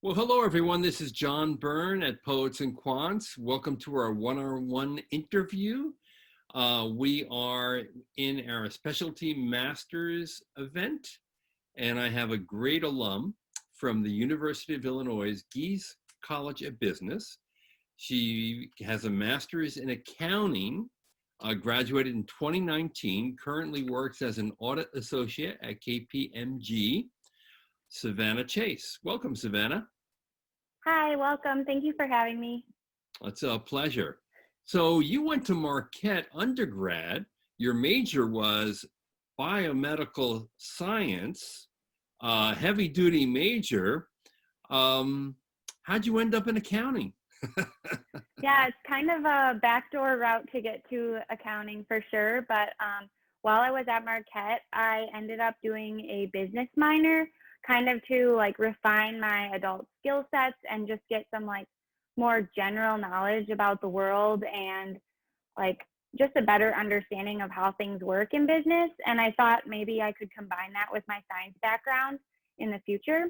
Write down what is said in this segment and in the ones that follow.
Well, hello everyone. This is John Byrne at Poets and Quants. Welcome to our one-on-one interview. We are in our specialty masters event, and I have a great alum from the University of Illinois' Gies College of Business. She has a master's in accounting, graduated in 2019, currently works as an audit associate at KPMG. Savannah Chase. Welcome, Savannah. Hi, welcome. Thank you for having me. It's a pleasure. So you went to Marquette undergrad. Your major was biomedical science, heavy duty major. How'd you end up in accounting? Yeah, it's kind of a backdoor route to get to accounting for sure. But while I was at Marquette, I ended up doing a business minor, kind of to like refine my adult skill sets and just get some like more general knowledge about the world and like just a better understanding of how things work in business. And I thought maybe I could combine that with my science background in the future.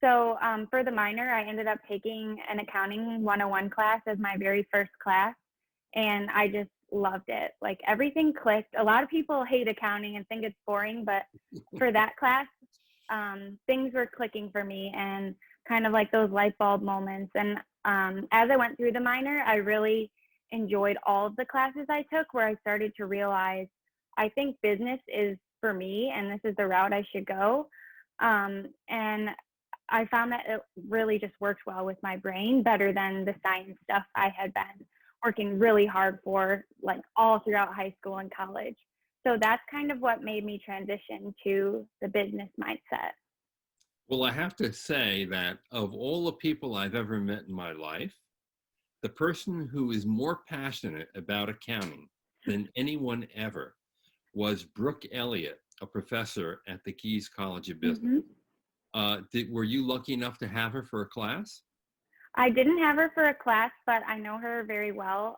So for the minor, I ended up taking an accounting 101 class as my very first class, and I just loved it. Like everything clicked. A lot of people hate accounting and think it's boring, but for that class, things were clicking for me and kind of like those light bulb moments. And as I went through the minor, I really enjoyed all of the classes I took, where I started to realize I think business is for me and this is the route I should go. And I found that it really just worked well with my brain, better than the science stuff I had been working really hard for, like all throughout high school and college. So that's kind of what made me transition to the business mindset. Well, I have to say that of all the people I've ever met in my life, the person who is more passionate about accounting than anyone ever was Brooke Elliott, a professor at the Gies College of Business. Mm-hmm. Were you lucky enough to have her for a class? I didn't have her for a class, but I know her very well.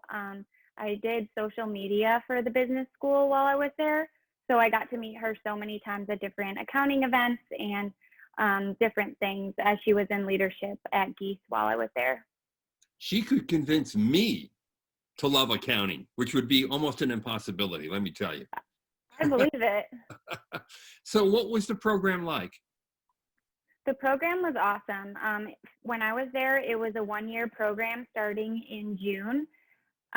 I did social media for the business school while I was there. So I got to meet her so many times at different accounting events and different things as she was in leadership at Gies while I was there. She could convince me to love accounting, which would be almost an impossibility, let me tell you. I believe it. So what was the program like? The program was awesome. When I was there, it was a one-year program starting in June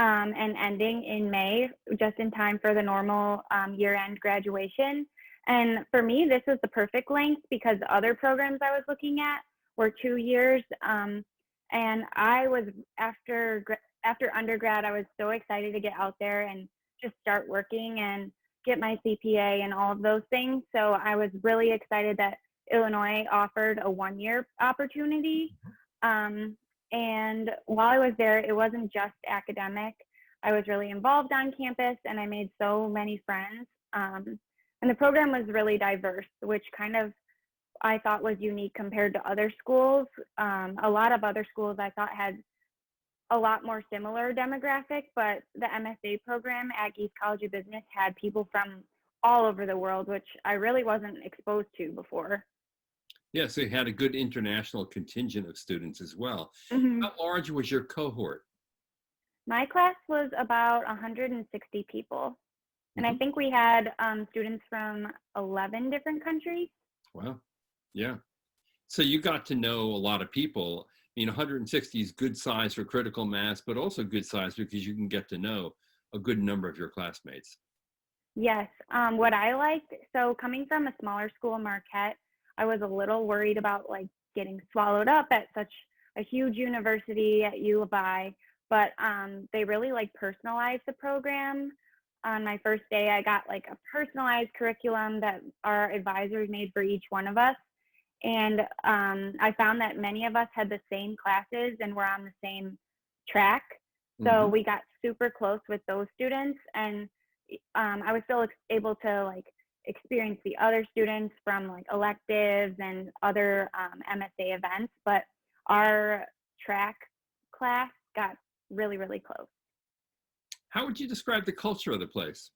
and ending in May, just in time for the normal year-end graduation. And for me, this was the perfect length because the other programs I was looking at were 2 years. And I was, after undergrad, I was so excited to get out there and just start working and get my CPA and all of those things. So I was really excited that Illinois offered a one-year opportunity. And while I was there, it wasn't just academic. I was really involved on campus and I made so many friends. And the program was really diverse, which kind of I thought was unique compared to other schools. A lot of other schools I thought had a lot more similar demographic, but the MSA program at Gies College of Business had people from all over the world, which I really wasn't exposed to before. Yeah, so you had a good international contingent of students as well. Mm-hmm. How large was your cohort? My class was about 160 people. And I Mm-hmm. think we had students from 11 different countries. Wow. Yeah. So you got to know a lot of people. I mean, 160 is good size for critical mass, but also good size because you can get to know a good number of your classmates. Yes. What I liked, so coming from a smaller school, Marquette, I was a little worried about like getting swallowed up at such a huge university at U of I, but they really like personalized the program. On my first day, I got like a personalized curriculum that our advisors made for each one of us. And I found that many of us had the same classes and were on the same track. So Mm-hmm. we got super close with those students. And I was still able to like experience the other students from like electives and other MSA events. But our track class got really, really close. How would you describe the culture of the place?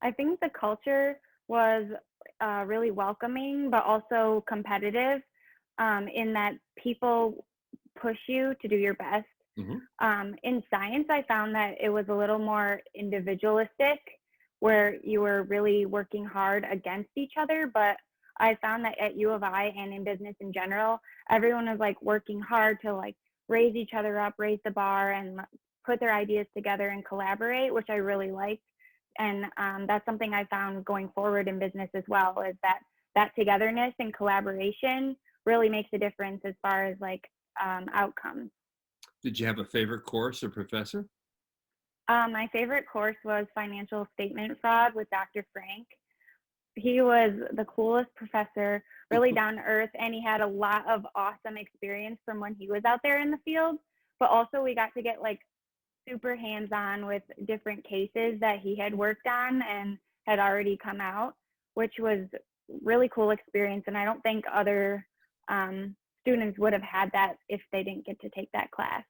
I think the culture was really welcoming, but also competitive. in that people push you to do your best. Hmm. In science, I found that it was a little more individualistic, where you were really working hard against each other. But I found that at U of I and in business in general, everyone was like working hard to like raise each other up, raise the bar, and put their ideas together and collaborate, which I really liked. And that's something I found going forward in business as well, is that togetherness and collaboration really makes a difference as far as like outcomes. Did you have a favorite course or professor? My favorite course was financial statement fraud with Dr. Frank. He was the coolest professor, really down to earth, and he had a lot of awesome experience from when he was out there in the field. But also, we got to get like super hands on with different cases that he had worked on and had already come out, which was really cool experience. And I don't think other students would have had that if they didn't get to take that class.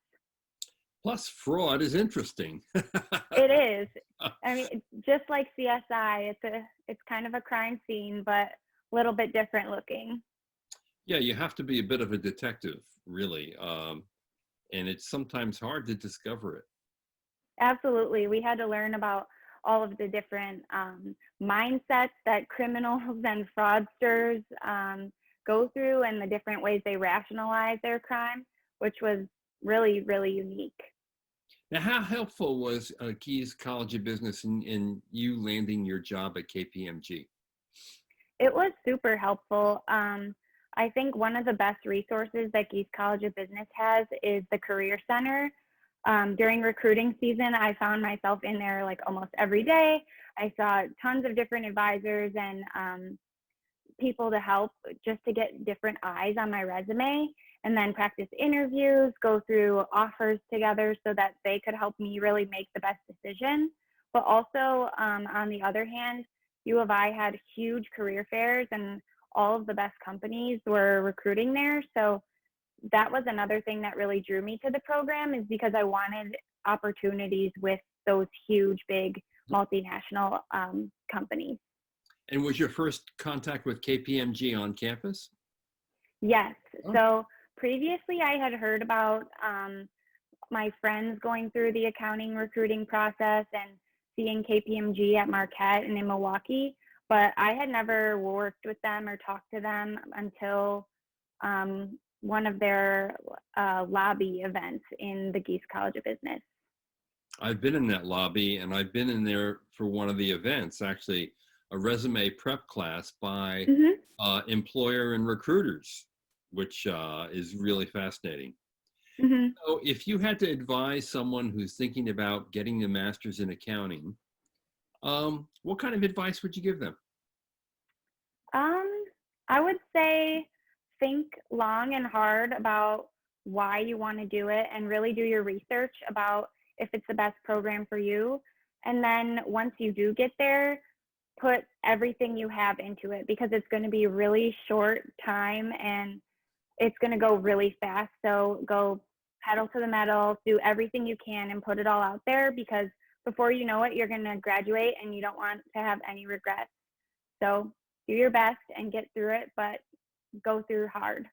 Plus, fraud is interesting. It is. I mean, just like CSI, it's kind of a crime scene, but a little bit different looking. Yeah, you have to be a bit of a detective, really. And it's sometimes hard to discover it. Absolutely. We had to learn about all of the different mindsets that criminals and fraudsters go through, and the different ways they rationalize their crime, which was really, really unique. Now, how helpful was Gies College of Business in you landing your job at KPMG? It was super helpful. I think one of the best resources that Gies College of Business has is the Career Center. During recruiting season, I found myself in there like almost every day. I saw tons of different advisors and people to help just to get different eyes on my resume, and then practice interviews, go through offers together so that they could help me really make the best decision. But also, on the other hand, U of I had huge career fairs, and all of the best companies were recruiting there. So that was another thing that really drew me to the program, is because I wanted opportunities with those huge, big multinational companies. And was your first contact with KPMG on campus? Yes. Oh. So previously I had heard about my friends going through the accounting recruiting process and seeing KPMG at Marquette and in Milwaukee, but I had never worked with them or talked to them until one of their lobby events in the Gies College of Business. I've been in that lobby, and I've been in there for one of the events, actually a resume prep class by Mm-hmm. employer and recruiters, which is really fascinating. Mm-hmm. So if you had to advise someone who's thinking about getting a master's in accounting, what kind of advice would you give them? I would say think long and hard about why you want to do it, and really do your research about if it's the best program for you. And then once you do get there, put everything you have into it, because it's going to be really short time and it's going to go really fast. So go pedal to the metal, do everything you can and put it all out there, because before you know it, you're going to graduate and you don't want to have any regrets. So do your best and get through it, but go through hard.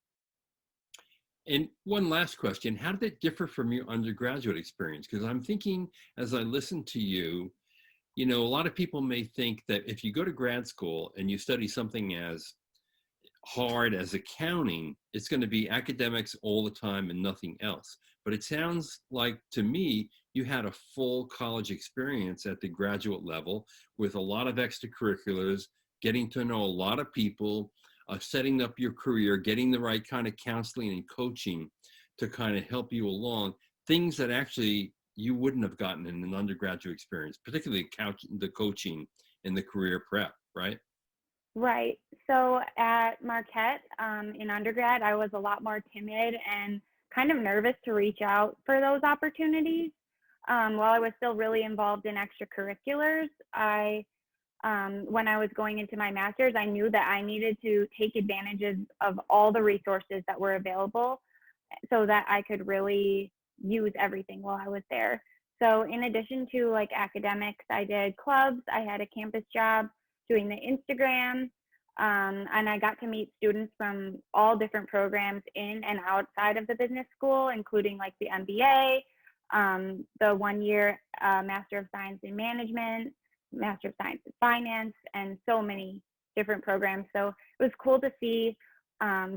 And one last question, how did it differ from your undergraduate experience? Because I'm thinking, as I listen to you, you know, a lot of people may think that if you go to grad school and you study something as hard as accounting, it's going to be academics all the time and nothing else. But it sounds like to me, you had a full college experience at the graduate level with a lot of extracurriculars, getting to know a lot of people, setting up your career, getting the right kind of counseling and coaching to kind of help you along, things that actually you wouldn't have gotten in an undergraduate experience, particularly the coaching and the career prep, right? Right. So at Marquette, in undergrad, I was a lot more timid and kind of nervous to reach out for those opportunities. While I was still really involved in extracurriculars, when I was going into my master's, I knew that I needed to take advantage of all the resources that were available so that I could really use everything while I was there. So in addition to like academics, I did clubs, I had a campus job doing the Instagram. And I got to meet students from all different programs in and outside of the business school, including like the MBA, the 1-year Master of Science in Management, Master of Science in Finance, and so many different programs. So it was cool to see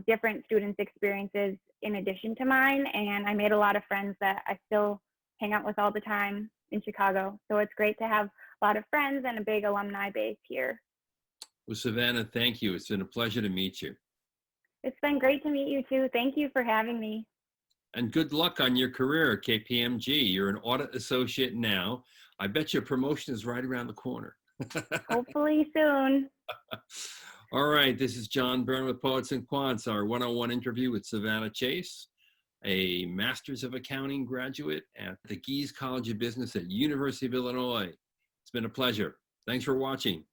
different students' experiences in addition to mine. And I made a lot of friends that I still hang out with all the time in Chicago. So it's great to have a lot of friends and a big alumni base here. Well, Savannah, thank you. It's been a pleasure to meet you. It's been great to meet you too. Thank you for having me. And good luck on your career at KPMG. You're an audit associate now. I bet your promotion is right around the corner. Hopefully soon. All right, this is John Byrne with Poets and Quants, our one-on-one interview with Savannah Chase, a Master's of Accounting graduate at the Gies College of Business at University of Illinois. It's been a pleasure. Thanks for watching.